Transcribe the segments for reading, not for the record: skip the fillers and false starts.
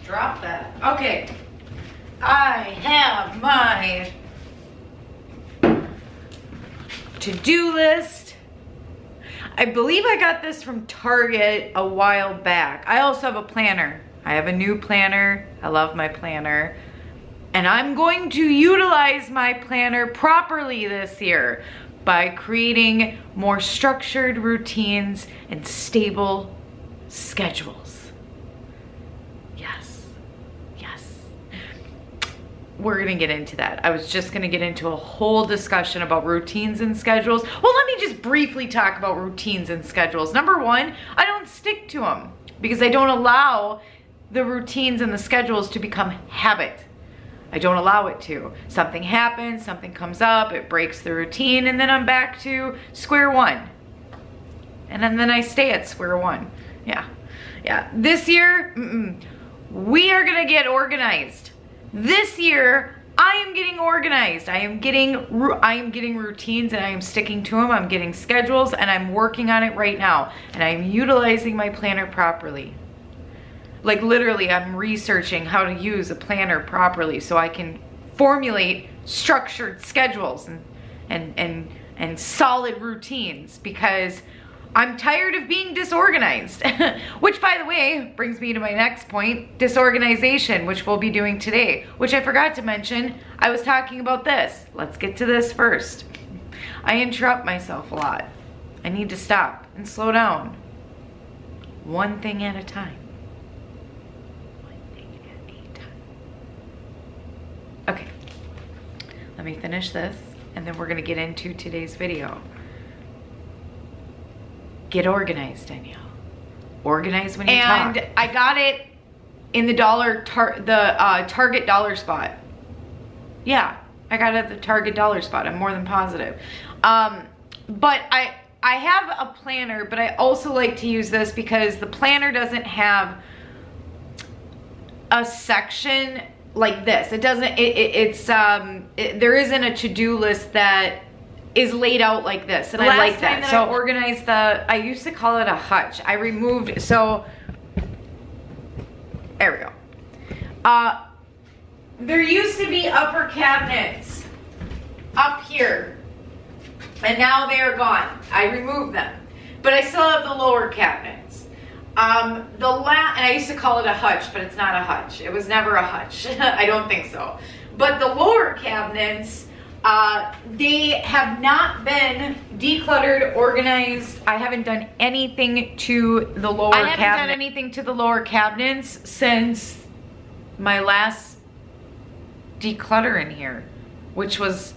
drop that. Okay. I have my to-do list. I believe I got this from Target a while back. I also have a planner. I have a new planner. I love my planner. And I'm going to utilize my planner properly this year by creating more structured routines and stable schedules. Yes, yes. We're gonna get into that. I was just gonna get into a whole discussion about routines and schedules. Well, let me just briefly talk about routines and schedules. Number one, I don't stick to them because I don't allow the routines and the schedules to become habit. I don't allow it to. Something happens, something comes up, it breaks the routine, and then I'm back to square one. And then I stay at square one. Yeah. This year, we are gonna get organized. This year, I am getting organized. I am getting routines and I am sticking to them. I'm getting schedules and I'm working on it right now. And I'm utilizing my planner properly. Like literally, I'm researching how to use a planner properly so I can formulate structured schedules and solid routines because I'm tired of being disorganized. Which, by the way, brings me to my next point, disorganization, which we'll be doing today, which I forgot to mention. I was talking about this. Let's get to this first. I interrupt myself a lot. I need to stop and slow down. One thing at a time. Okay, let me finish this and then we're gonna get into today's video. Get organized, Danielle. Organize when you talk. And I got it in the Target dollar spot. Yeah, I got it at the Target dollar spot. I'm more than positive. But I have a planner, but I also like to use this because the planner doesn't have a section like this. It doesn't, there isn't a to-do list that is laid out like this, and I like that. So I organized I used to call it a hutch. I removed, so, there we go. There used to be upper cabinets up here, and now they are gone. I removed them, but I still have the lower cabinets. And I used to call it a hutch, but it's not a hutch. It was never a hutch. I don't think so. But the lower cabinets, they have not been decluttered, organized. I haven't done anything to the lower cabinets. I haven't done anything to the lower cabinets since my last declutter in here, which was,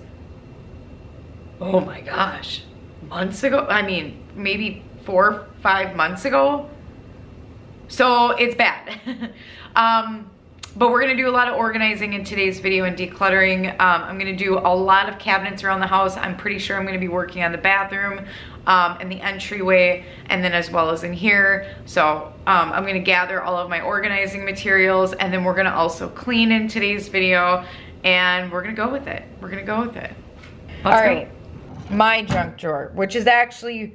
oh my gosh, months ago. I mean, maybe 4 or 5 months ago. So it's bad. But we're gonna do a lot of organizing in today's video and decluttering. I'm gonna do a lot of cabinets around the house. I'm pretty sure I'm gonna be working on the bathroom and the entryway, and then as well as in here. So I'm gonna gather all of my organizing materials, and then we're gonna also clean in today's video, and we're gonna go with it. We're gonna go with it. All right, my junk drawer, which is actually,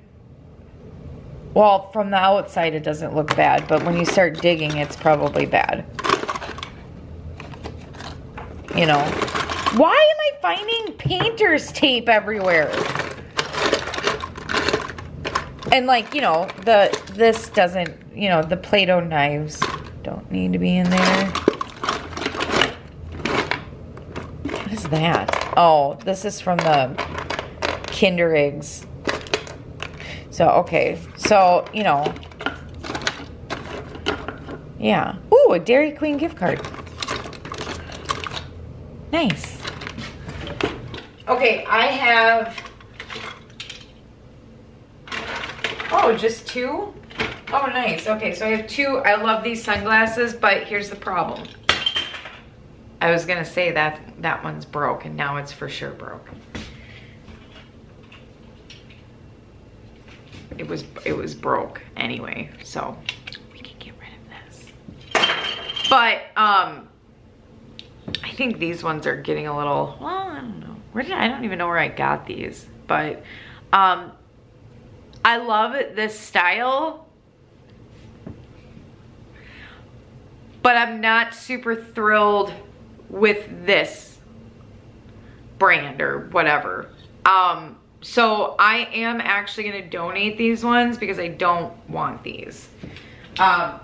well, from the outside it doesn't look bad, but when you start digging, it's probably bad. You know, why am I finding painter's tape everywhere? And like, you know, this doesn't, you know, the Play-Doh knives don't need to be in there. What is that? Oh, this is from the Kinder Eggs. So, okay. So, you know. Yeah. Ooh, a Dairy Queen gift card. Nice. Okay, I have, oh, just 2? Oh, nice. Okay, so I have 2. I love these sunglasses, but here's the problem. I was gonna say that one's broke, and now it's for sure broke. It was broke anyway, so we can get rid of this. But I think these ones are getting a little, well, I don't know. I don't even know where I got these, but I love this style, but I'm not super thrilled with this brand or whatever. So I am actually gonna donate these ones because I don't want these. I'm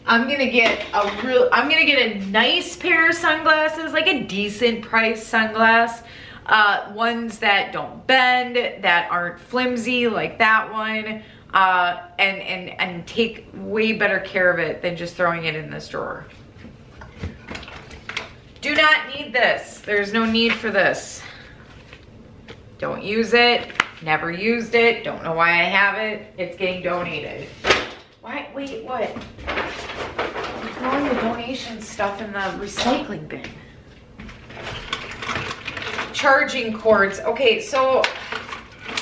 gonna get a nice pair of sunglasses, like a decent price sunglass. Ones that don't bend, that aren't flimsy like that one, and take way better care of it than just throwing it in this drawer. Do not need this. There's no need for this. Don't use it. Never used it. Don't know why I have it. It's getting donated. Why? Wait, what? I'm throwing the donation stuff in the recycling bin. Charging cords. Okay, so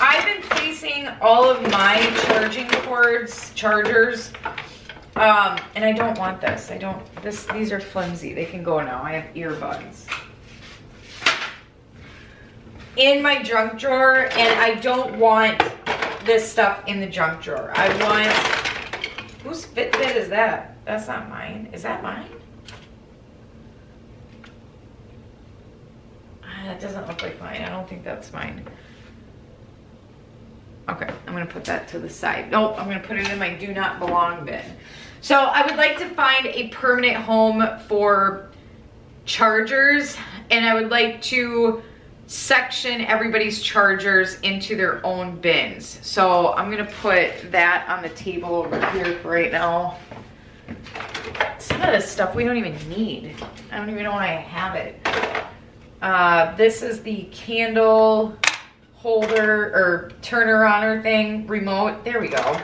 I've been placing all of my charging cords, chargers, and I don't want this. These are flimsy. They can go now. I have earbuds in my junk drawer, and I don't want this stuff in the junk drawer. I want, whose Fitbit is that? That's not mine. Is that mine? That doesn't look like mine. I don't think that's mine. Okay, I'm gonna put that to the side. Nope, I'm gonna put it in my do not belong bin. So I would like to find a permanent home for chargers, and I would like to section everybody's chargers into their own bins. So I'm gonna put that on the table over here for right now. Some of this stuff we don't even need. I don't even know why I have it. This is the candle holder or turner oner thing, remote. There we go.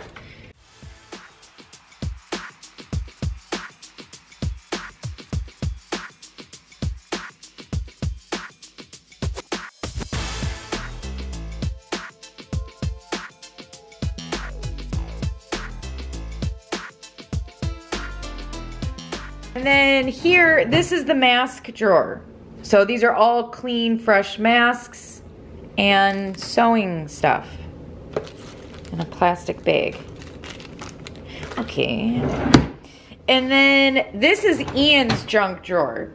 And then here, this is the mask drawer. So these are all clean, fresh masks and sewing stuff in a plastic bag. Okay. And then this is Ian's junk drawer.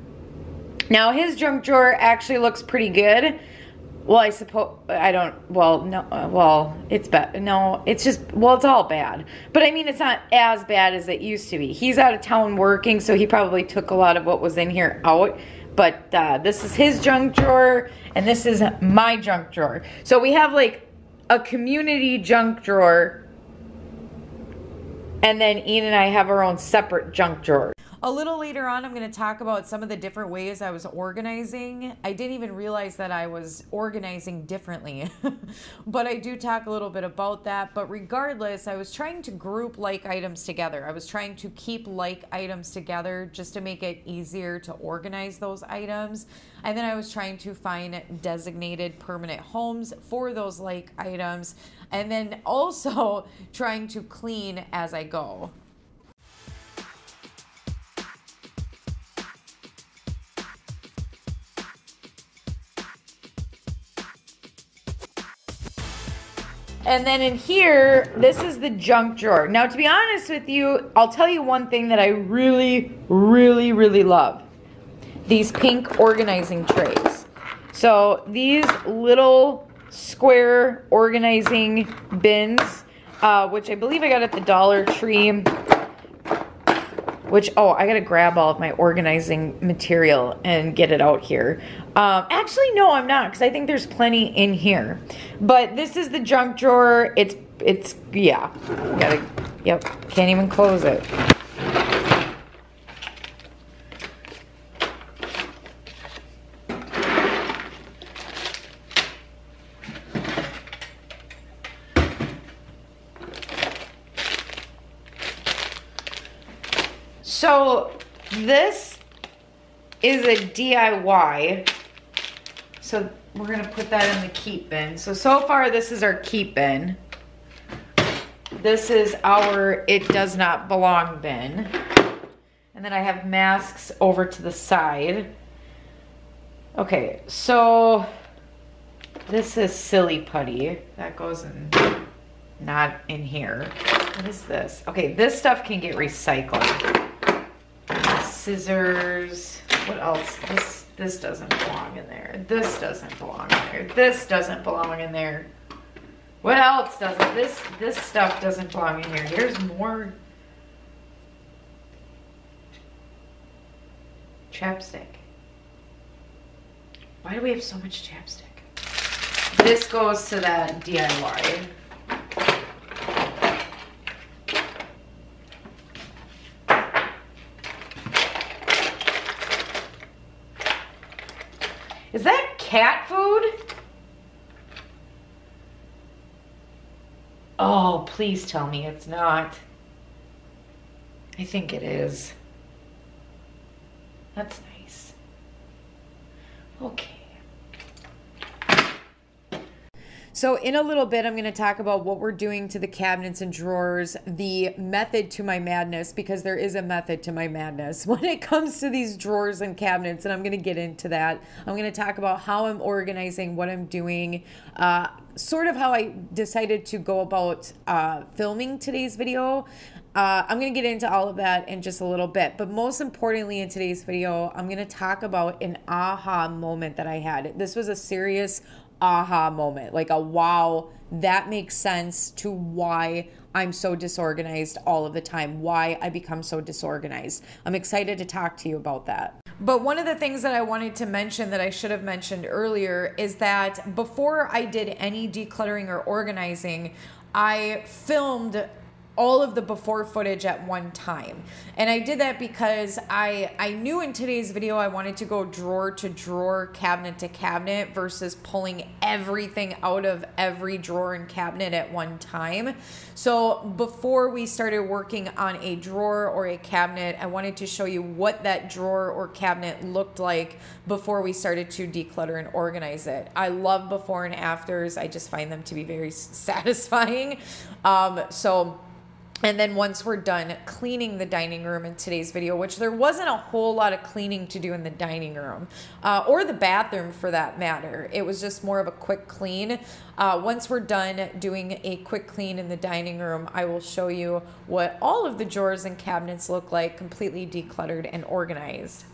Now his junk drawer actually looks pretty good. Well, I suppose, I don't, well, no, well, it's bad. No, it's just, well, it's all bad. But I mean, it's not as bad as it used to be. He's out of town working, so he probably took a lot of what was in here out. But this is his junk drawer, and this is my junk drawer. So we have like a community junk drawer, and then Ian and I have our own separate junk drawer. A little later on, I'm going to talk about some of the different ways I was organizing. I didn't even realize that I was organizing differently, but I do talk a little bit about that. But regardless, I was trying to group like items together. I was trying to keep like items together just to make it easier to organize those items. And then I was trying to find designated permanent homes for those like items, and then also trying to clean as I go. And then in here, this is the junk drawer. Now, to be honest with you, I'll tell you one thing that I really, really, really love. These pink organizing trays. So these little square organizing bins, which I believe I got at the Dollar Tree. Which, oh, I gotta grab all of my organizing material and get it out here. Actually, no, I'm not, because I think there's plenty in here. But this is the junk drawer. It's yeah. Yep, can't even close it. So this is a DIY. So we're gonna put that in the keep bin. So far this is our keep bin. This is our it does not belong bin. And then I have masks over to the side. Okay, so this is silly putty. That goes in, not in here. What is this? Okay, this stuff can get recycled. scissors. What else? This doesn't belong in there. This doesn't belong in there. This doesn't belong in there. What else doesn't? This stuff doesn't belong in here. Here's more chapstick. Why do we have so much chapstick? This goes to that DIY. Is that cat food? Oh, please tell me it's not. I think it is. That's nice. Okay. So in a little bit, I'm going to talk about what we're doing to the cabinets and drawers, the method to my madness, because there is a method to my madness when it comes to these drawers and cabinets, and I'm going to get into that. I'm going to talk about how I'm organizing, what I'm doing, sort of how I decided to go about filming today's video. I'm going to get into all of that in just a little bit, but most importantly in today's video, I'm going to talk about an aha moment that I had. This was a serious aha moment, like a wow, that makes sense to why I'm so disorganized all of the time, why I become so disorganized. I'm excited to talk to you about that. But one of the things that I wanted to mention that I should have mentioned earlier is that before I did any decluttering or organizing, I filmed all of the before footage at one time. And I did that because I knew in today's video I wanted to go drawer to drawer, cabinet to cabinet versus pulling everything out of every drawer and cabinet at one time. So before we started working on a drawer or a cabinet, I wanted to show you what that drawer or cabinet looked like before we started to declutter and organize it. I love before and afters. I just find them to be very satisfying. And then once we're done cleaning the dining room in today's video, which there wasn't a whole lot of cleaning to do in the dining room or the bathroom for that matter. It was just more of a quick clean. Once we're done doing a quick clean in the dining room, I will show you what all of the drawers and cabinets look like, completely decluttered and organized.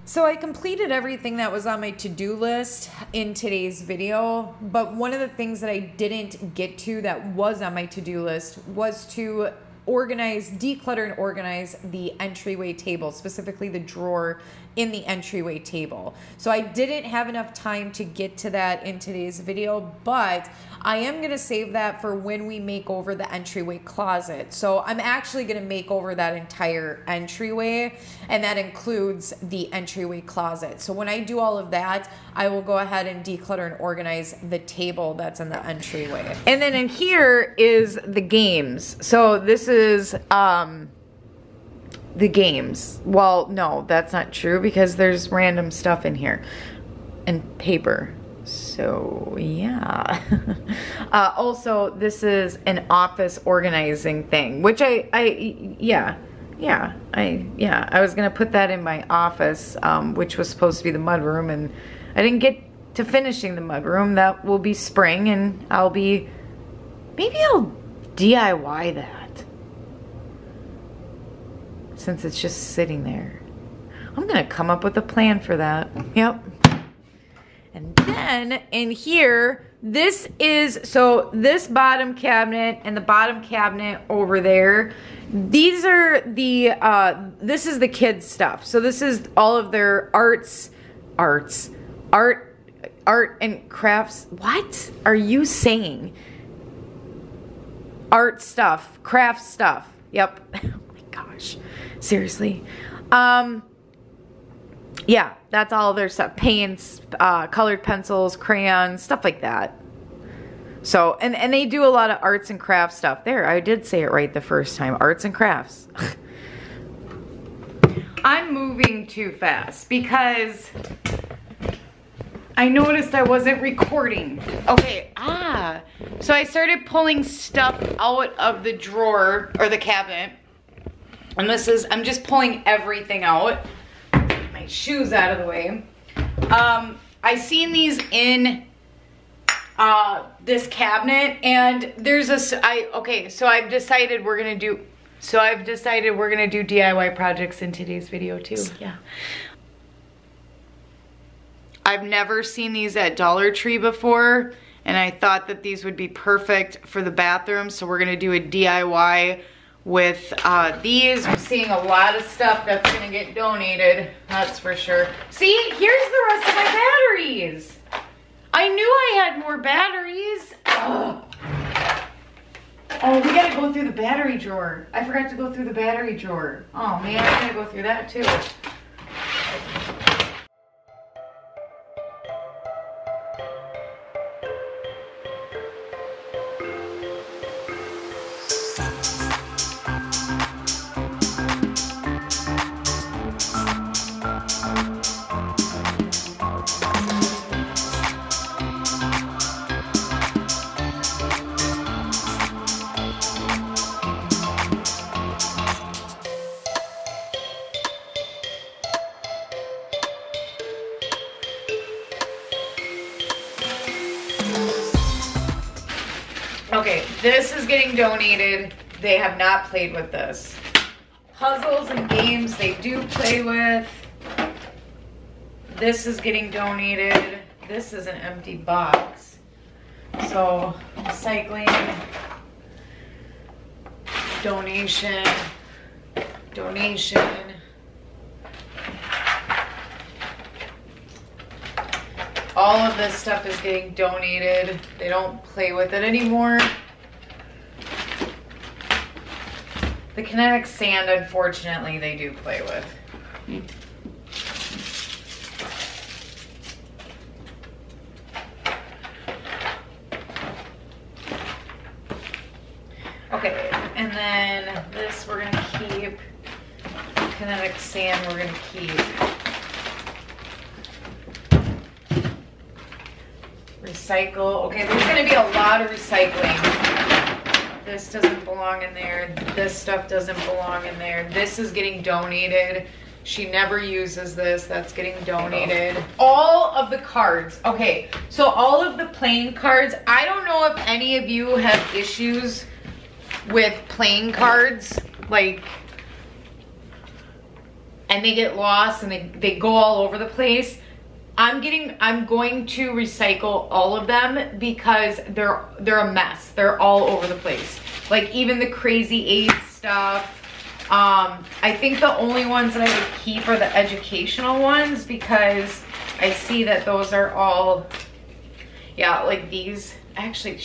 So I completed everything that was on my to-do list in today's video, but one of the things that I didn't get to that was on my to-do list was to declutter and organize the entryway table, specifically the drawer in the entryway table. So I didn't have enough time to get to that in today's video, but I am going to save that for when we make over the entryway closet. So I'm actually going to make over that entire entryway, and that includes the entryway closet. So when I do all of that, I will go ahead and declutter and organize the table that's in the entryway. And then in here is the games. So this is the games. Well, no, that's not true because there's random stuff in here and paper. So yeah. Also, this is an office organizing thing, which I was gonna put that in my office, which was supposed to be the mudroom, and I didn't get to finishing the mudroom. That will be spring, and maybe I'll DIY that since it's just sitting there. I'm gonna come up with a plan for that. Yep. And then in here, this bottom cabinet and the bottom cabinet over there, these are the, this is the kids' stuff. So this is all of their art and crafts. What are you saying? Art stuff, craft stuff. Yep. Oh my gosh. Seriously. Yeah, that's all their stuff. Paints, colored pencils, crayons, stuff like that. So, and they do a lot of arts and crafts stuff. There, I did say it right the first time. Arts and crafts. I'm moving too fast because I noticed I wasn't recording. Okay, so I started pulling stuff out of the drawer or the cabinet. And I'm just pulling everything out. Get my shoes out of the way. I seen these in this cabinet, and there's so I've decided we're gonna do, So I've decided we're gonna do DIY projects in today's video too. Yeah. I've never seen these at Dollar Tree before, and I thought that these would be perfect for the bathroom. So we're gonna do a DIY with these. I'm seeing a lot of stuff that's gonna get donated, that's for sure. See, here's the rest of my batteries. I knew I had more batteries. Ugh. Oh, we gotta go through the battery drawer. I forgot to go through the battery drawer. Oh man, I gotta go through that too. Okay, this is getting donated. They have not played with this. Puzzles and games they do play with. This is getting donated. This is an empty box. So, recycling, donation, donation. All of this stuff is getting donated. They don't play with it anymore. The kinetic sand, unfortunately, they do play with. Okay, and then this we're gonna keep. Kinetic sand we're gonna keep. Recycle. Okay, there's gonna be a lot of recycling. This doesn't belong in there. This stuff doesn't belong in there. This is getting donated. She never uses this. That's getting donated. All of the cards. Okay, so all of the playing cards. I don't know if any of you have issues with playing cards, like, and they get lost and they go all over the place. I'm going to recycle all of them because they're a mess. They're all over the place. Like even the Crazy 8 stuff. I think the only ones that I would keep are the educational ones because I see that those are all, yeah, like these. Actually,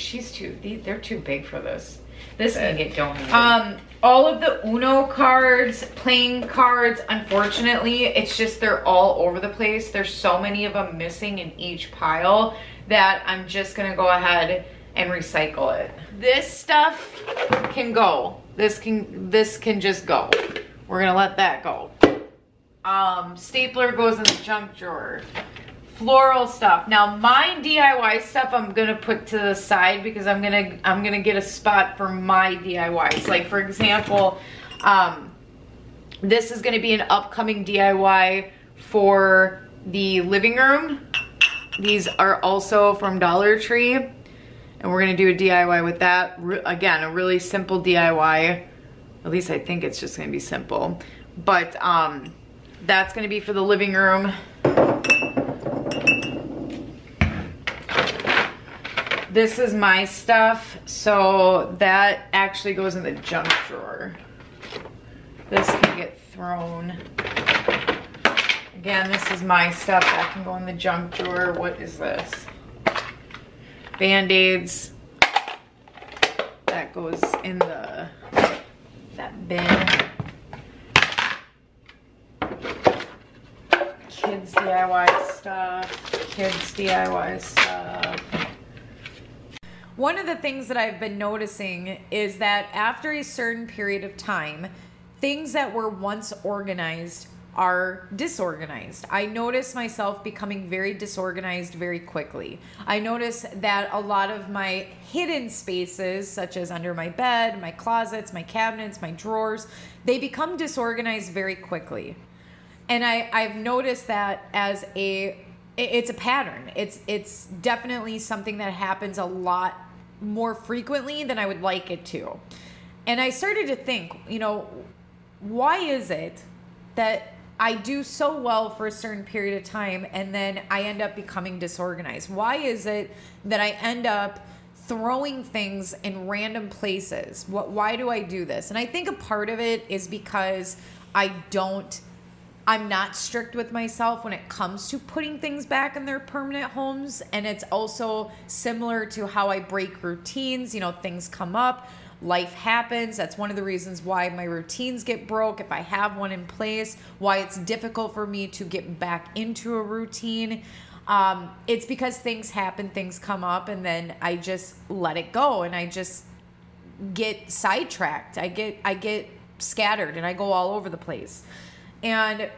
they're too big for this. This can get donated. All of the Uno cards, playing cards, unfortunately, it's just they're all over the place. There's so many of them missing in each pile that I'm just gonna go ahead and recycle it. This stuff can go. This can just go. We're gonna let that go. Stapler goes in the junk drawer. Floral stuff. Now my DIY stuff I'm gonna put to the side because I'm gonna get a spot for my DIYs. Like for example, this is gonna be an upcoming DIY for the living room. These are also from Dollar Tree, and we're gonna do a DIY with that. Again, a really simple DIY. At least I think it's just gonna be simple. But that's gonna be for the living room. This is my stuff, so that actually goes in the junk drawer. This can get thrown. Again, this is my stuff. That can go in the junk drawer. What is this? Band-Aids. That goes in that bin. Kids DIY stuff. Kids DIY stuff. One of the things that I've been noticing is that after a certain period of time, things that were once organized are disorganized. I notice myself becoming very disorganized very quickly. I notice that a lot of my hidden spaces, such as under my bed, my closets, my cabinets, my drawers, they become disorganized very quickly. And I've noticed that as it's a pattern. It's definitely something that happens a lot more frequently than I would like it to. And I started to think, you know, why is it that I do so well for a certain period of time and then I end up becoming disorganized? Why is it that I end up throwing things in random places? Why do I do this? And I think a part of it is because I'm not strict with myself when it comes to putting things back in their permanent homes. And it's also similar to how I break routines. You know, things come up, life happens. That's one of the reasons why my routines get broke if I have one in place, why it's difficult for me to get back into a routine. It's because things happen, things come up, and then I just let it go and I just get sidetracked. I get scattered and I go all over the place. And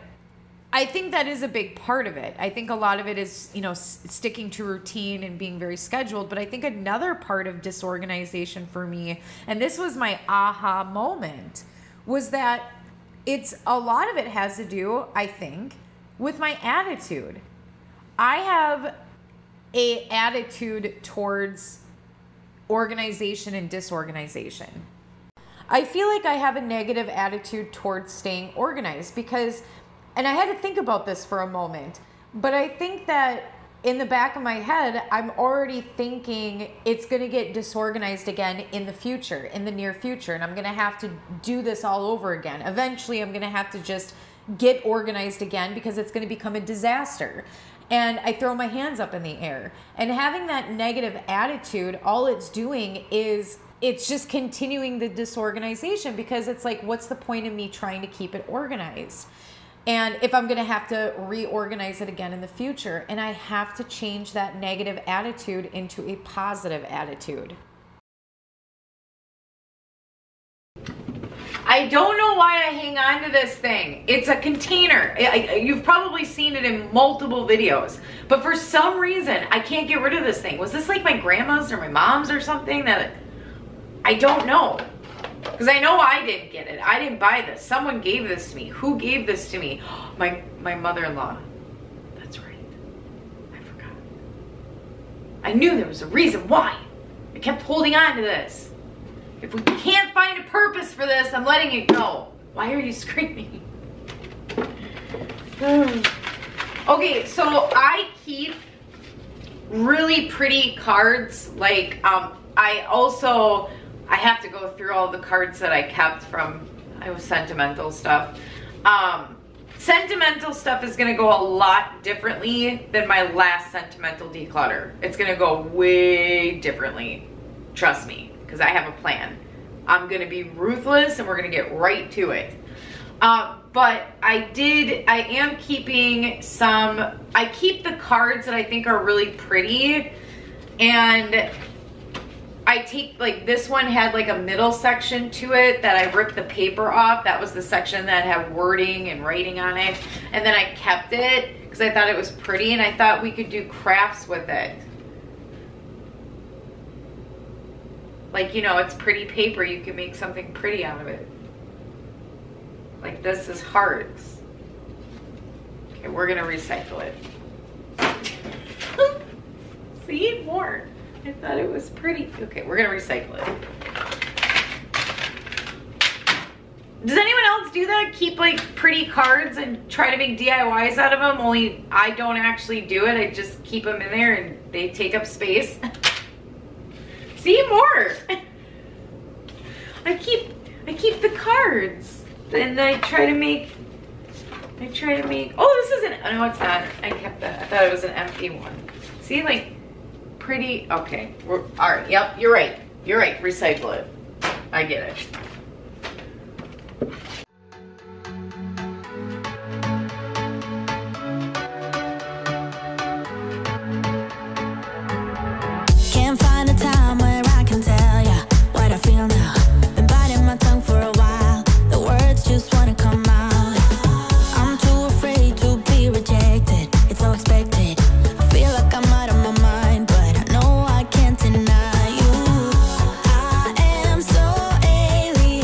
I think that is a big part of it. I think a lot of it is, you know, sticking to routine and being very scheduled. But I think another part of disorganization for me, and this was my aha moment, was that a lot of it has to do, I think, with my attitude. I have an attitude towards organization and disorganization. I feel like I have a negative attitude towards staying organized because, and I had to think about this for a moment, but I think that in the back of my head, I'm already thinking it's going to get disorganized again in the future, in the near future, and I'm going to have to do this all over again. Eventually, I'm going to have to just get organized again because it's going to become a disaster. And I throw my hands up in the air. And having that negative attitude, all it's doing is it's just continuing the disorganization because it's like, what's the point of me trying to keep it organized? And if I'm going to have to reorganize it again in the future, and I have to change that negative attitude into a positive attitude. I don't know why I hang on to this thing. It's a container. You've probably seen it in multiple videos, but for some reason, I can't get rid of this thing. Was this like my grandma's or my mom's or something? That I don't know. Because I know I didn't get it. I didn't buy this. Someone gave this to me. Who gave this to me? My mother-in-law. That's right. I forgot. I knew there was a reason why. I kept holding on to this. If we can't find a purpose for this, I'm letting it go. Why are you screaming? Okay, so I keep really pretty cards. Like, I have to go through all the cards that I kept from, it was sentimental stuff. Sentimental stuff is gonna go a lot differently than my last sentimental declutter. It's gonna go way differently, trust me, because I have a plan. I'm gonna be ruthless and we're gonna get right to it. But I am keeping I keep the cards that I think are really pretty, and I take, like, this one had like a middle section to it that I ripped the paper off. That was the section that had wording and writing on it. And then I kept it because I thought it was pretty and I thought we could do crafts with it. Like, you know, it's pretty paper. You can make something pretty out of it. Like, this is hearts. Okay, we're gonna recycle it. See, more. I thought it was pretty. Okay, we're gonna recycle it. Does anyone else do that? Keep like pretty cards and try to make DIYs out of them? Only I don't actually do it. I just keep them in there and they take up space. See, more. I keep the cards and I try to make. Oh, this isn't. Oh, no, it's not. I kept that. I thought it was an empty one. See, like. Pretty, okay, all right, yep, you're right, recycle it. I get it. Can't find a time where I can tell ya what I feel now. Been biting my tongue for a while, the words just wanna come out. I'm too afraid to be rejected, it's so expected. I feel like I'm out of my mind, but I know I can't deny you. I am so alien.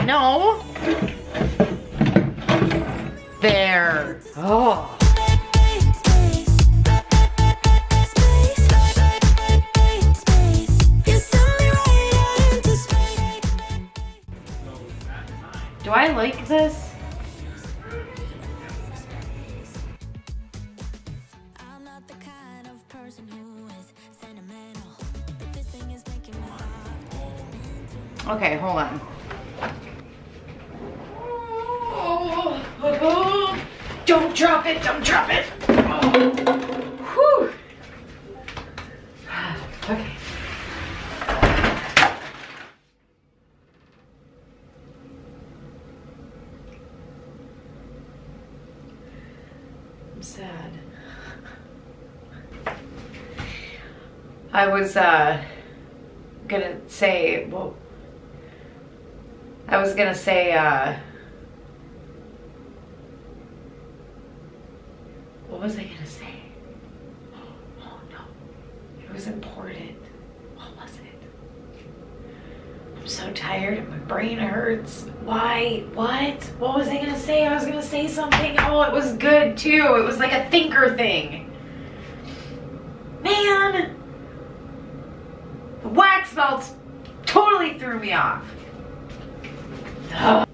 No. There. Oh. Do I like this? I'm not the kind of person who is sentimental. If this thing is making me soft. Okay, hold on. Don't drop it, don't drop it. Whew. Okay. I'm sad. I was gonna say, well, I was gonna say, what was I gonna say? Oh no, it was important. What was it? I'm so tired and my brain hurts. Why? What? What was I gonna say? I was gonna say something. Oh, it was good too. It was like a thinker thing. Man, the wax melts totally threw me off. Ugh.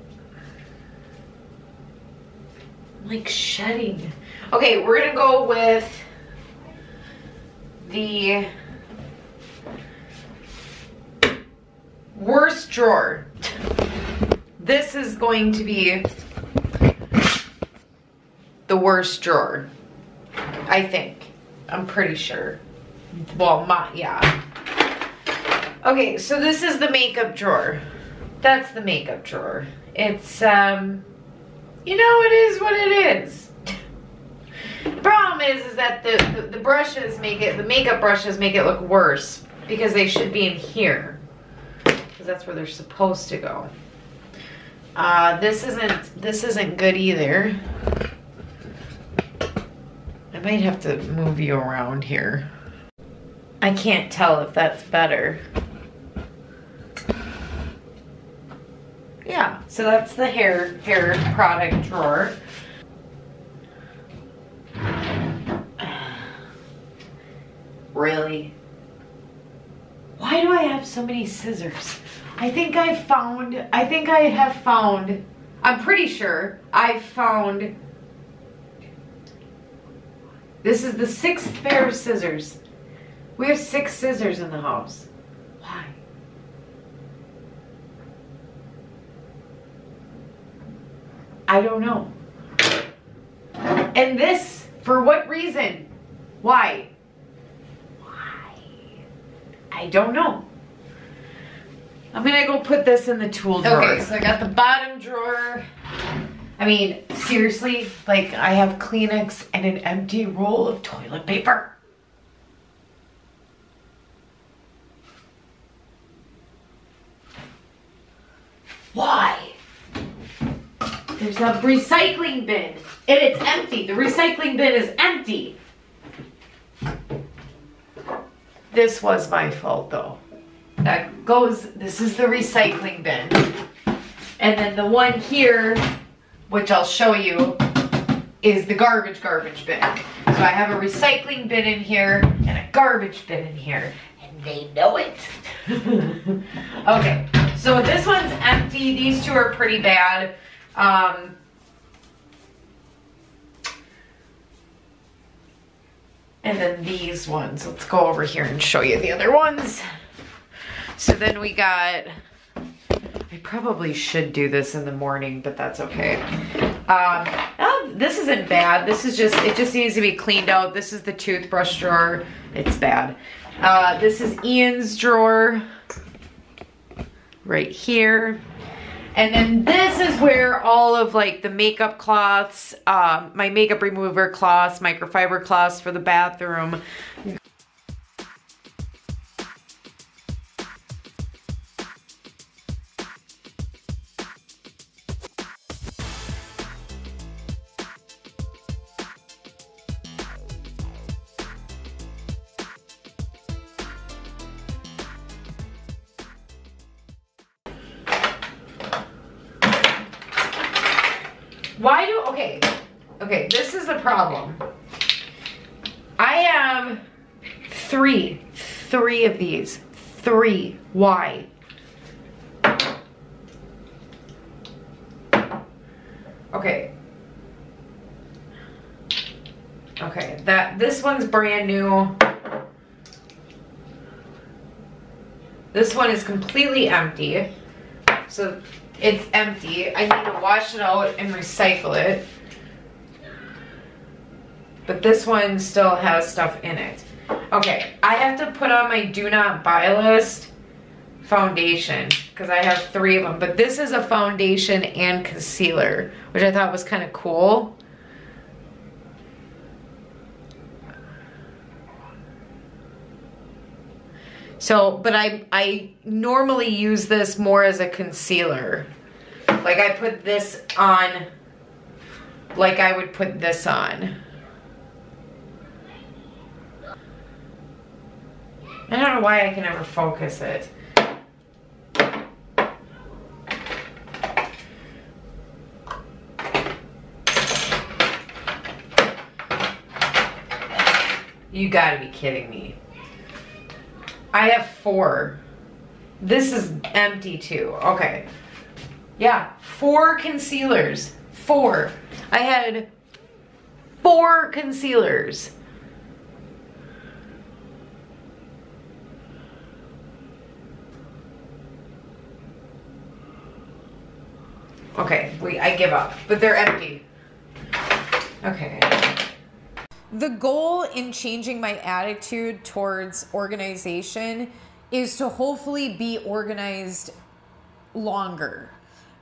I'm like shedding. Okay, we're gonna go with the worst drawer. This is going to be the worst drawer, I think. I'm pretty sure. Well, yeah. Okay, so this is the makeup drawer. That's the makeup drawer. It's, you know, it is what it is. The problem is that the brushes make it, the makeup brushes make it look worse because they should be in here. Because that's where they're supposed to go. This isn't good either. I might have to move you around here. I can't tell if that's better. Yeah, so that's the hair product drawer. Really? Why do I have so many scissors? I'm pretty sure I've found, this is the 6th pair of scissors. We have 6 scissors in the house. Why? I don't know. And this, for what reason? Why? I don't know. I'm gonna go put this in the tool drawer. Okay, so I got the bottom drawer. I mean, seriously, like I have Kleenex and an empty roll of toilet paper. Why? There's a recycling bin and it's empty. The recycling bin is empty. This was my fault though. That goes, this is the recycling bin. And then the one here, which I'll show you, is the garbage bin. So I have a recycling bin in here and a garbage bin in here. And they know it. Okay, so this one's empty. These two are pretty bad. And then these ones, let's go over here and show you the other ones. So then we got, I probably should do this in the morning, but that's okay. Oh, this isn't bad. This is just, it just needs to be cleaned out. This is the toothbrush drawer. It's bad. This is Ian's drawer right here. And then this is where all of like the makeup cloths, my makeup remover cloths, microfiber cloths for the bathroom. Okay, this is the problem. I have three of these. Why? Okay, this one's brand new. This one is completely empty. So it's empty. I need to wash it out and recycle it. But this one still has stuff in it. Okay, I have to put on my do not buy list foundation because I have 3 of them. But this is a foundation and concealer, which I thought was kind of cool. So, but I normally use this more as a concealer. Like I put this on like I would put this on. I don't know why I can never focus it. You gotta be kidding me. I have 4. This is empty too. Okay. Yeah, 4 concealers. 4. I had 4 concealers. Okay, wait, I give up. But they're empty. Okay. The goal in changing my attitude towards organization is to hopefully be organized longer.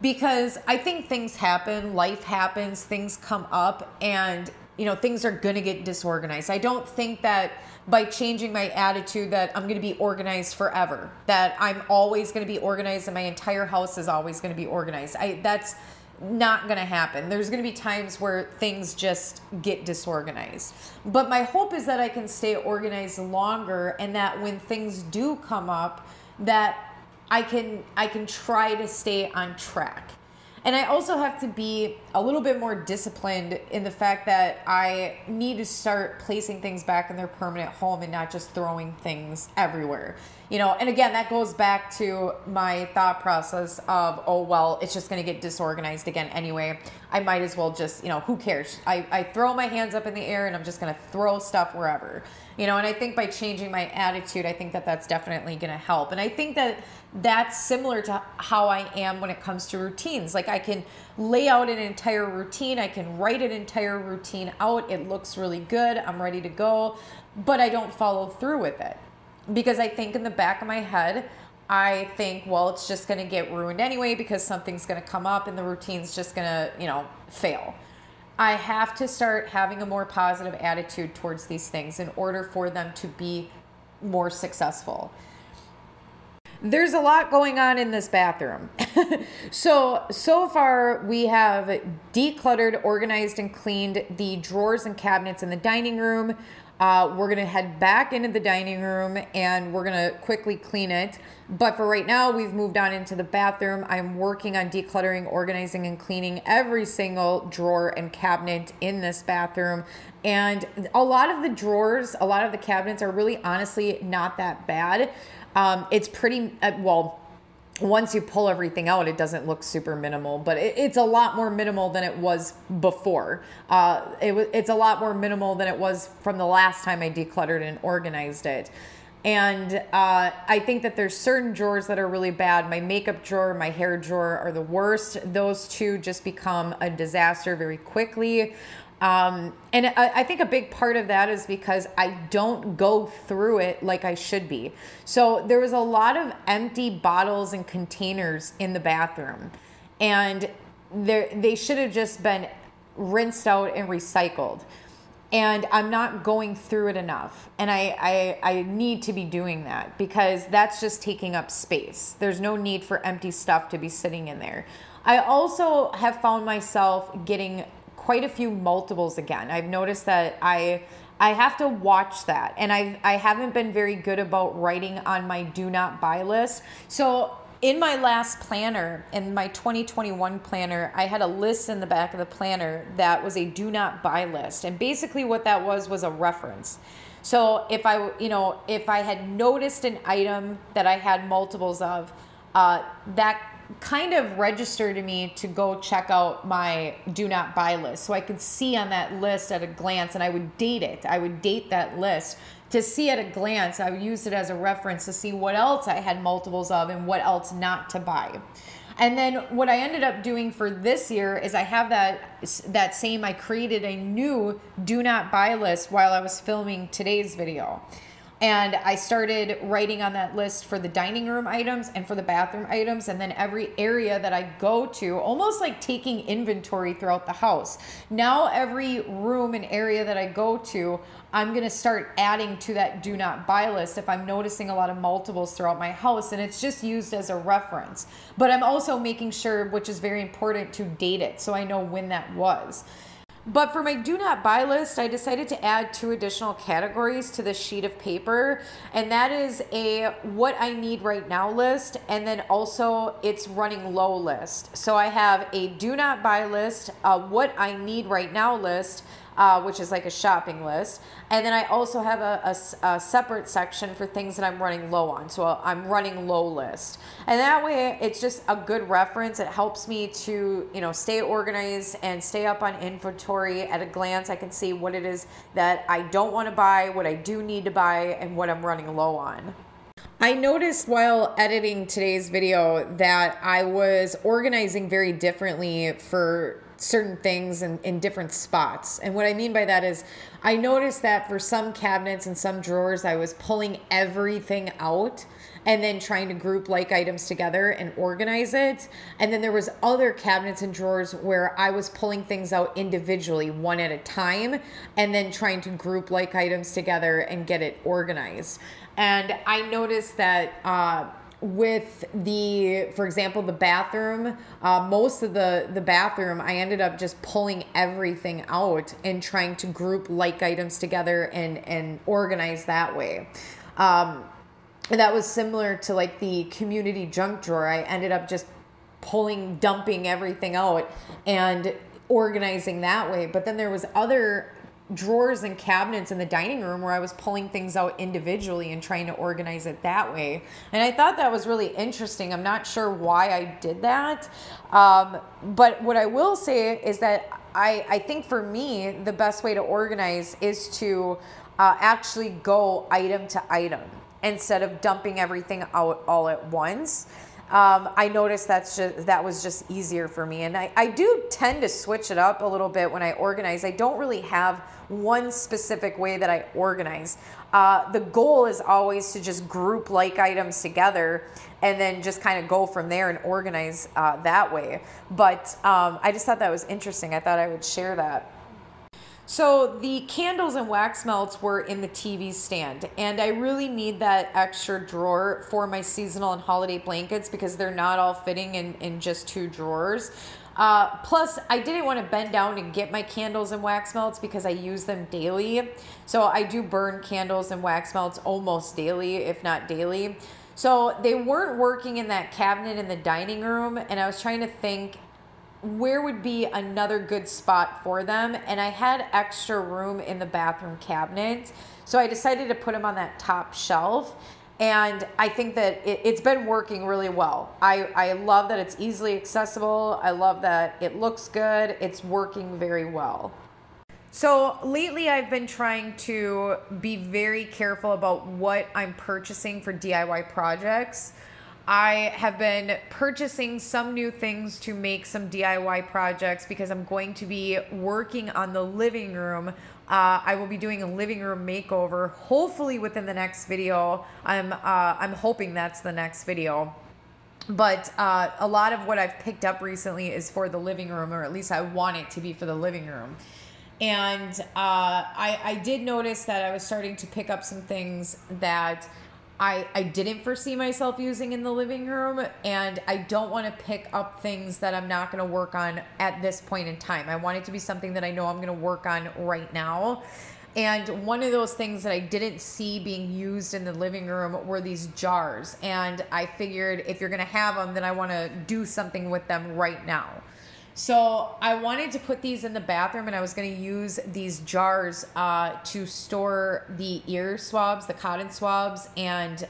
Because I think things happen, life happens, things come up, and things are gonna get disorganized. I don't think that by changing my attitude that I'm gonna be organized forever, that I'm always gonna be organized and my entire house is always gonna be organized. That's not gonna happen. There's gonna be times where things just get disorganized. But my hope is that I can stay organized longer, and that when things do come up, that I can try to stay on track. And I also have to be a little bit more disciplined in the fact that I need to start placing things back in their permanent home and not just throwing things everywhere. And again, that goes back to my thought process of, oh, well, it's just going to get disorganized again anyway. I might as well just, who cares? I throw my hands up in the air and I'm just going to throw stuff wherever. And I think by changing my attitude, I think that that's definitely going to help. And I think that that's similar to how I am when it comes to routines. Like I can lay out an entire routine. I can write an entire routine out. It looks really good. I'm ready to go, but I don't follow through with it. Because I think in the back of my head, I think, well, it's just going to get ruined anyway because something's going to come up and the routine's just going to, fail. I have to start having a more positive attitude towards these things in order for them to be more successful. There's a lot going on in this bathroom. So far we have decluttered, organized, and cleaned the drawers and cabinets in the dining room. We're going to head back into the dining room and we're going to quickly clean it. But for right now, we've moved on into the bathroom. I'm working on decluttering, organizing, and cleaning every single drawer and cabinet in this bathroom. And a lot of the drawers, a lot of the cabinets are really honestly not that bad. It's pretty, once you pull everything out, it doesn't look super minimal, but it's a lot more minimal than it was before. It's a lot more minimal than it was from the last time I decluttered and organized it. And I think that there's certain drawers that are really bad. My makeup drawer, my hair drawer are the worst. Those two just become a disaster very quickly. And I think a big part of that is because I don't go through it like I should be. So there was a lot of empty bottles and containers in the bathroom, and they should have just been rinsed out and recycled. And I'm not going through it enough. And I need to be doing that because that's just taking up space. There's no need for empty stuff to be sitting in there. I also have found myself getting quite a few multiples again. I've noticed that I have to watch that, and I haven't been very good about writing on my do not buy list. So In my last planner, in my 2021 planner, I had a list in the back of the planner that was a do not buy list. And basically what that was a reference. So if I had noticed an item that I had multiples of, that kind of registered to me to go check out my do not buy list. So I could see on that list at a glance, and I would date it. I would date that list to see at a glance. I would use it as a reference to see what else I had multiples of and what else not to buy. And then what I ended up doing for this year is I have I created a new do not buy list while I was filming today's video. And I started writing on that list for the dining room items and for the bathroom items, and then every area that I go to, almost like taking inventory throughout the house. Now every room and area that I go to, I'm gonna start adding to that do not buy list if I'm noticing a lot of multiples throughout my house, and it's just used as a reference. But I'm also making sure, which is very important, to date it so I know when that was. But for my do not buy list, I decided to add 2 additional categories to the sheet of paper. And that is a what I need right now list, and then also it's running low list. So I have a do not buy list, a what I need right now list, which is like a shopping list. And then I also have a separate section for things that I'm running low on. So I'm running low list. And that way it's just a good reference. It helps me to, stay organized and stay up on inventory. At a glance, I can see what it is that I don't want to buy, what I do need to buy, and what I'm running low on. I noticed while editing today's video that I was organizing very differently for certain things in different spots. And what I mean by that is I noticed that for some cabinets and some drawers, I was pulling everything out and then trying to group like items together and organize it. And then there was other cabinets and drawers where I was pulling things out individually, one at a time, and then trying to group like items together and get it organized. And I noticed that with for example, the bathroom, most of the bathroom, I ended up just pulling everything out and trying to group like items together and organize that way. And that was similar to like the community junk drawer. I ended up just dumping everything out and organizing that way. But then there was other drawers and cabinets in the dining room where I was pulling things out individually and trying to organize it that way. And I thought that was really interesting. I'm not sure why I did that. But what I will say is that I think for me, the best way to organize is to actually go item to item instead of dumping everything out all at once. I noticed that was just easier for me. And I do tend to switch it up a little bit when I organize. I don't really have one specific way that I organize. The goal is always to just group like items together and then just kind of go from there and organize that way. But I just thought that was interesting. I thought I would share that. So the candles and wax melts were in the TV stand, and I really need that extra drawer for my seasonal and holiday blankets because they're not all fitting in just 2 drawers. Plus, I didn't want to bend down and get my candles and wax melts because I use them daily. So I do burn candles and wax melts almost daily, if not daily. So they weren't working in that cabinet in the dining room, and I was trying to think where would be another good spot for them, and I had extra room in the bathroom cabinet, so I decided to put them on that top shelf. And I think that it's been working really well. I love that it's easily accessible. I love that it looks good. It's working very well. So lately I've been trying to be very careful about what I'm purchasing for DIY projects. I have been purchasing some new things to make some DIY projects because I'm going to be working on the living room. I will be doing a living room makeover, hopefully within the next video. I'm hoping that's the next video. But a lot of what I've picked up recently is for the living room, or at least I want it to be for the living room. And I did notice that I was starting to pick up some things that I didn't foresee myself using in the living room, and I don't want to pick up things that I'm not going to work on at this point in time. I want it to be something that I know I'm going to work on right now. And one of those things that I didn't see being used in the living room were these jars. And I figured if you're going to have them, then I want to do something with them right now. So I wanted to put these in the bathroom, and I was going to use these jars to store the ear swabs, the cotton swabs, and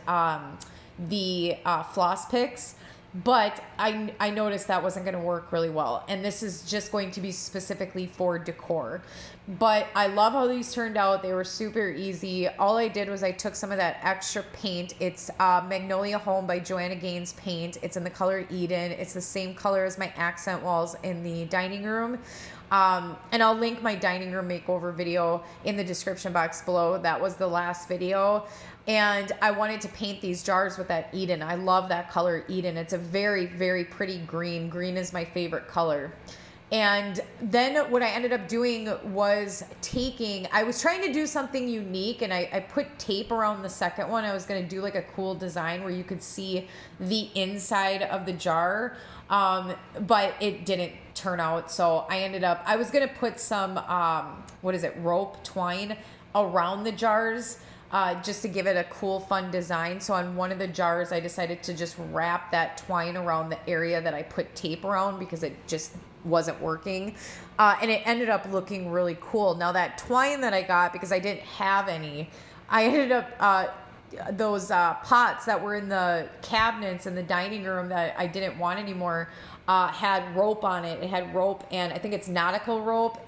the floss picks. But I noticed that wasn't going to work really well. And this is just going to be specifically for decor. But I love how these turned out. They were super easy. All I did was I took some of that extra paint. It's Magnolia Home by Joanna Gaines paint. It's in the color Eden. It's the same color as my accent walls in the dining room. And I'll link my dining room makeover video in the description box below. That was the last video. And I wanted to paint these jars with that Eden. I love that color Eden. It's a very, very pretty green. Green is my favorite color. And then what I ended up doing was I was trying to do something unique, and I put tape around the second one. I was going to do like a cool design where you could see the inside of the jar, but it didn't turn out. So I was going to put some, rope twine around the jars, just to give it a cool, fun design. So on one of the jars, I decided to just wrap that twine around the area that I put tape around because it just wasn't working. And it ended up looking really cool. Now that twine that I got, because I didn't have any, I ended up, those pots that were in the cabinets in the dining room that I didn't want anymore, had rope on it. It had rope, and I think it's nautical rope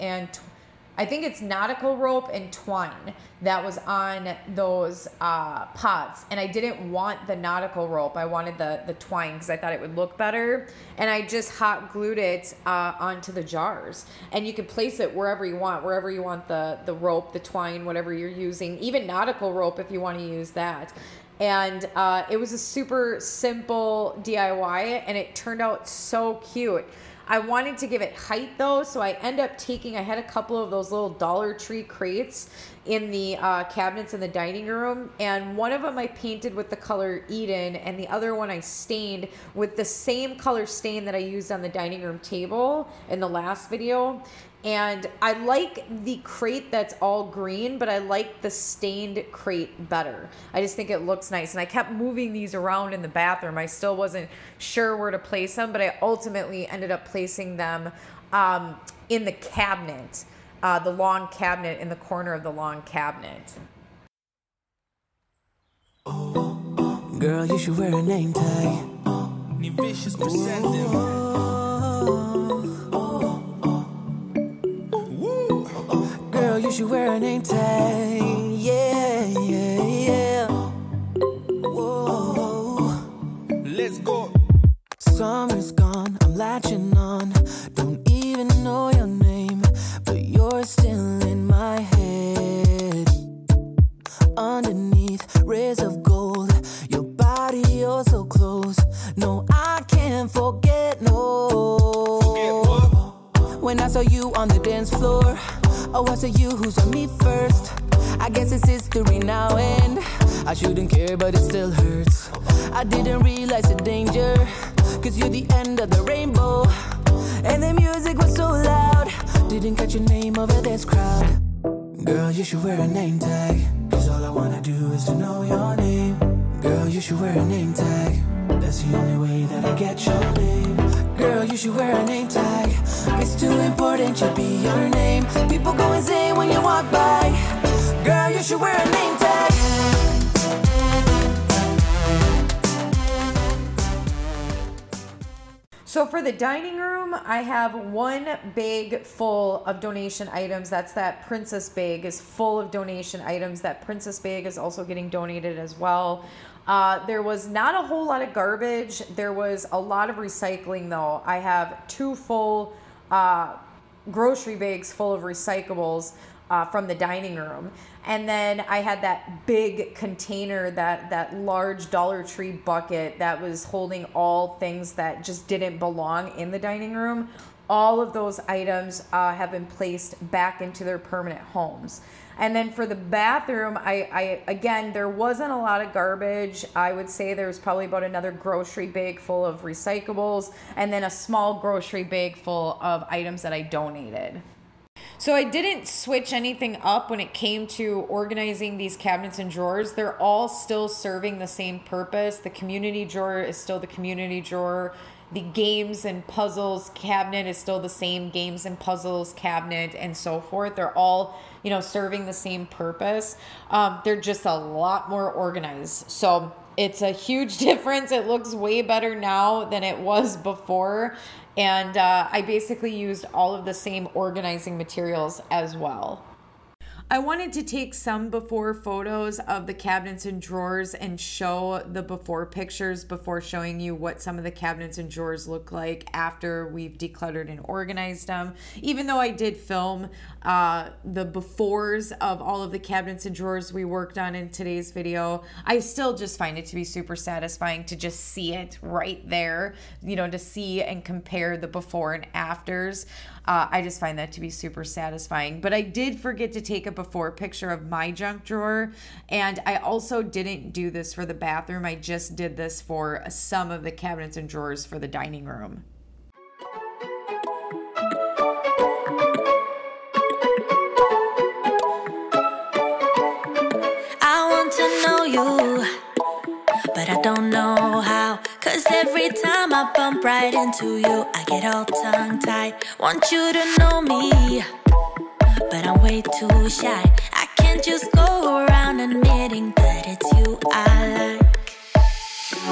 and twine that was on those pots. And I didn't want the nautical rope. I wanted the twine because I thought it would look better. And I just hot glued it onto the jars. And you can place it wherever you want the rope, the twine, whatever you're using, even nautical rope if you want to use that. And it was a super simple DIY, and it turned out so cute. I wanted to give it height though, so I had a couple of those little Dollar Tree crates in the cabinets in the dining room, and one of them I painted with the color Eden, and the other one I stained with the same color stain that I used on the dining room table in the last video. And I like the crate that's all green, but I like the stained crate better. I just think it looks nice. And I kept moving these around in the bathroom. I still wasn't sure where to place them, but I ultimately ended up placing them in the cabinet, the long cabinet, in the corner of the long cabinet. Girl, you should wear a name tag. Vicious Girl, you should wear a name tag. Yeah, yeah, yeah. Whoa. Let's go. Summer's gone, I'm latching on. Don't even know your name, but you're still in my head. Underneath rays of gold, your body oh so close. No, I can't forget, no. Forget what? When I saw you on the dance floor, oh, I saw you who saw me first. I guess it's history now, and I shouldn't care, but it still hurts. I didn't realize the danger, cause you're the end of the rainbow. And the music was so loud, didn't catch your name over this crowd. Girl, you should wear a name tag, cause all I wanna do is to know your name. Girl, you should wear a name tag, that's the only way that I get your name. Girl, you should wear a name tag, it's too important to be your name. People go insane when you walk by. Girl, you should wear a name tag. So for the dining room, I have one bag full of donation items. That's that princess bag is full of donation items. That princess bag is also getting donated as well. There was not a whole lot of garbage. There was a lot of recycling though. I have two full grocery bags full of recyclables from the dining room. And then I had that big container, that large Dollar Tree bucket that was holding all things that just didn't belong in the dining room. All of those items have been placed back into their permanent homes. And then for the bathroom, again, there wasn't a lot of garbage. I would say there was probably about another grocery bag full of recyclables, and then a small grocery bag full of items that I donated. So I didn't switch anything up when it came to organizing these cabinets and drawers. They're all still serving the same purpose. The community drawer is still the community drawer. The games and puzzles cabinet is still the same games and puzzles cabinet, and so forth. They're all, you know, serving the same purpose. They're just a lot more organized. So it's a huge difference. It looks way better now than it was before. And I basically used all of the same organizing materials as well. I wanted to take some before photos of the cabinets and drawers and show the before pictures before showing you what some of the cabinets and drawers look like after we've decluttered and organized them. Even though I did film the befores of all of the cabinets and drawers we worked on in today's video, I still just find it to be super satisfying to just see it right there, you know, to see and compare the before and afters. I just find that to be super satisfying. But I did forget to take a before picture of my junk drawer, and I also didn't do this for the bathroom. I just did this for some of the cabinets and drawers for the dining room. I want to know you, but I don't know how. 'Cause every time I bump right into you, I get all tongue-tied. Want you to know me, but I'm way too shy. I can't just go around admitting that it's you I like.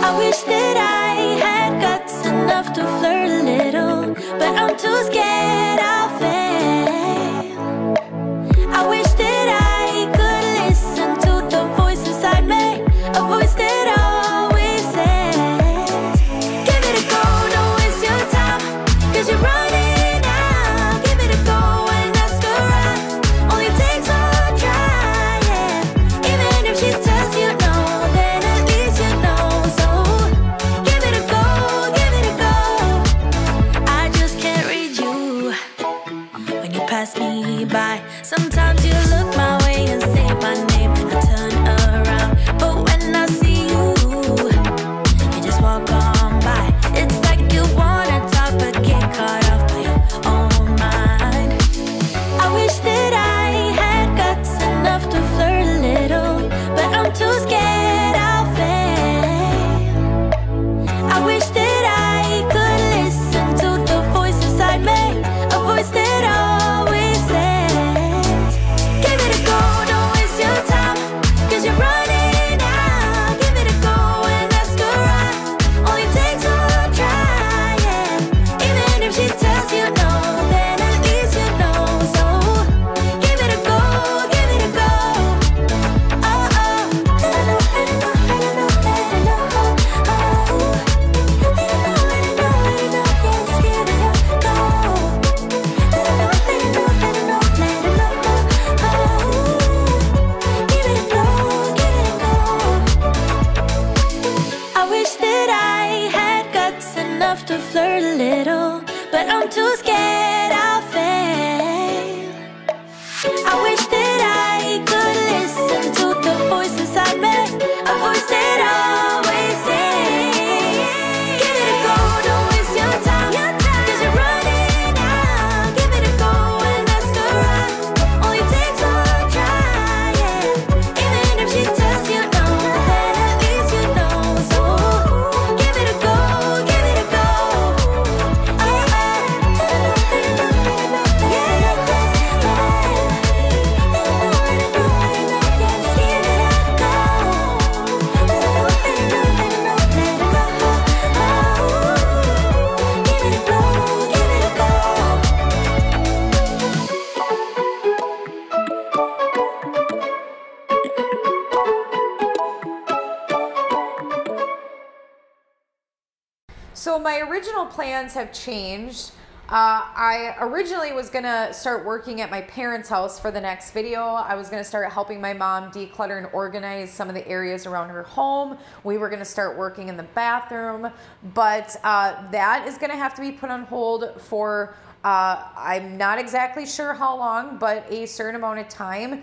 I wish that I had guts enough to flirt a little, but I'm too scared I'll fail. I wish that I could listen to the voice inside me, a voice that always says, give it a go, don't waste your time, 'cause you're running out. Give it a go and ask around, only takes one try, yeah. Even if she tells you no, then at least you know. So give it a go, give it a go. I just can't read you when you pass me by. Sometimes you look my way and say my name, I turn around, but when I see you, you just walk on by. It's like you wanna talk but get caught off by your own mind. I wish that I had guts enough to flirt a little, but I'm too scared I'll fail. I wish that I could listen to the voice inside me, a voice that always says, give it a go, don't waste your time, 'cause you're running out. Give it a go and ask around, only takes one try, yeah. Even if she tells you no, then at least you know. So give it a go, give it a go. Oh, oh. Let it know, let it know, let it know, let it know. Oh, let it know, let it know, let it know. Yeah, just give it a go. Let it know, let it know, let it know, let it know. Oh, give it a go, give it a go. I wish that I had guts enough to flirt a little, but I'm too scared I'll fail. I wish that I could listen to the voice inside me, a voice that always says, give it a go, don't waste your time, 'cause you're running out. Give it a go and ask around, only takes one try, yeah. Even if she tells you no, then at least you know. So give it a go, give it a go. Oh, oh. Let it know, let it know, let it know, yeah. So my original plans have changed. I originally was gonna start working at my parents' house for the next video. I was gonna start helping my mom declutter and organize some of the areas around her home. We were gonna start working in the bathroom, but that is gonna have to be put on hold for I'm not exactly sure how long, but a certain amount of time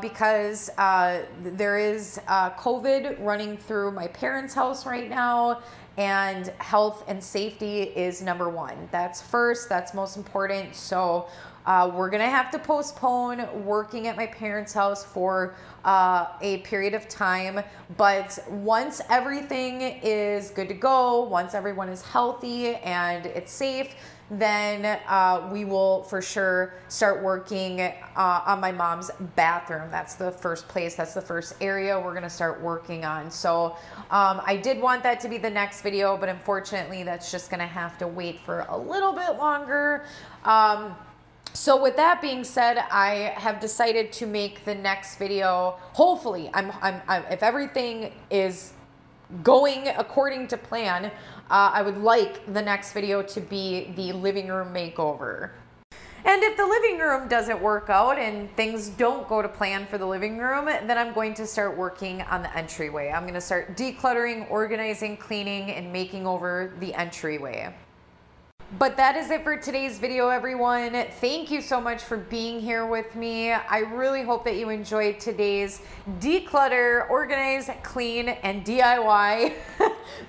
because there is COVID running through my parents' house right now, and health and safety is number one. That's first, that's most important. So We're gonna have to postpone working at my parents' house for a period of time, but once everything is good to go, once everyone is healthy and it's safe, then we will for sure start working on my mom's bathroom. That's the first place, that's the first area we're gonna start working on. So I did want that to be the next video, but unfortunately that's just gonna have to wait for a little bit longer. So with that being said, I have decided to make the next video, hopefully, if everything is going according to plan, I would like the next video to be the living room makeover. And if the living room doesn't work out and things don't go to plan for the living room, then I'm going to start working on the entryway. I'm going to start decluttering, organizing, cleaning, and making over the entryway. But that is it for today's video, everyone. Thank you so much for being here with me. I really hope that you enjoyed today's declutter, organize, clean, and DIY.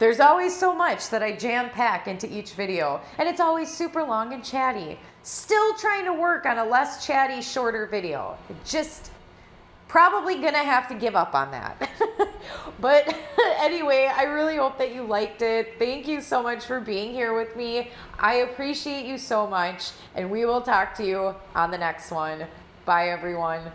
There's always so much that I jam pack into each video, and it's always super long and chatty. Still trying to work on a less chatty, shorter video. Just probably gonna have to give up on that. But anyway, I really hope that you liked it. Thank you so much for being here with me. I appreciate you so much, and we will talk to you on the next one. Bye, everyone.